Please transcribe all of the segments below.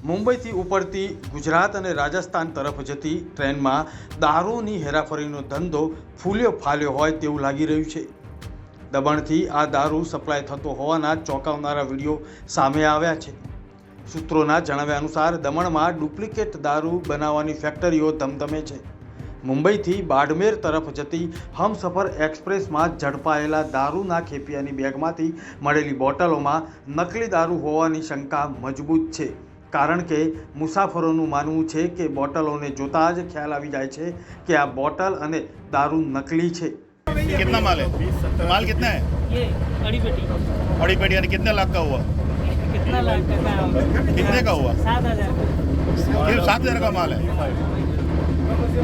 મુંબઈથી ઉપડતી ગુજરાત અને રાજસ્થાન તરફ જતી ટ્રેનમાં દારૂની હેરાફેરીનો ધંધો ફૂલ્યો ફાલ્યો હોય તેવું લાગી રહ્યું છે। દમણથી આ દારૂ સપ્લાય થતો હોવાના ચોંકાવનારા વિડીયો સામે આવ્યા છે। સૂત્રોના જણાવ્યા અનુસાર દમણમાં ડુપ્લિકેટ દારૂ બનાવવાની ફેક્ટરીઓ ધમધમે છે। મુંબઈથી બાડમેર તરફ જતી હમસફર એક્સપ્રેસમાં ઝડપાયેલા દારૂના ખેપિયાની બેગમાંથી મળેલી બોટલોમાં નકલી દારૂ હોવાની શંકા મજબૂત છે। કારણ કે મુસાફરોનું માનવું છે કે બોટલોને જોતા જ ખ્યાલ આવી જાય છે કે આ બોટલ અને दारू नकली है। कितना माल है? माल कितना है? ये बड़ी पेटी यानी कितने लाख का हुआ? कितना लाख का कितने का हुआ? 7,000। 7,000 का माल है।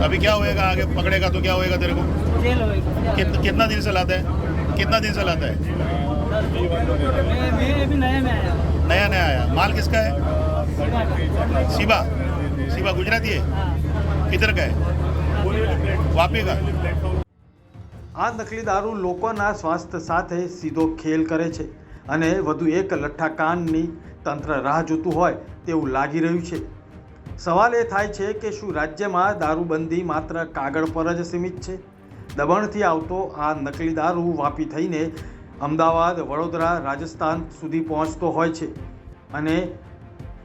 अभी क्या होएगा? आगे पकड़ेगा तो क्या होएगा तेरे को? जेल होएगी। कितना दिन से लाता है? कितना दिन से लाता है? मैं अभी नया में आया। नया आया। माल किसका है? शिवा शिवा गुजराती है? किधर का है? वापी का। આ નકલી દારૂ લોકોના સ્વાસ્થ્ય સાથે સીધો ખેલ કરે છે અને વધુ એક લઠ્ઠાકાંડની તંત્ર રાહ જોતું હોય તેવું લાગી રહ્યું છે। સવાલ એ થાય છે કે શું રાજ્યમાં દારૂબંધી માત્ર કાગળ પર જ સીમિત છે? દમણથી આવતો આ નકલી દારૂ વાપી થઈને અમદાવાદ, વડોદરા, રાજસ્થાન સુધી પહોંચતો હોય છે અને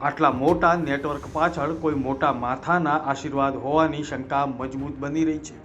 આટલા મોટા નેટવર્ક પાછળ કોઈ મોટા માથાના આશીર્વાદ હોવાની શંકા મજબૂત બની રહી છે।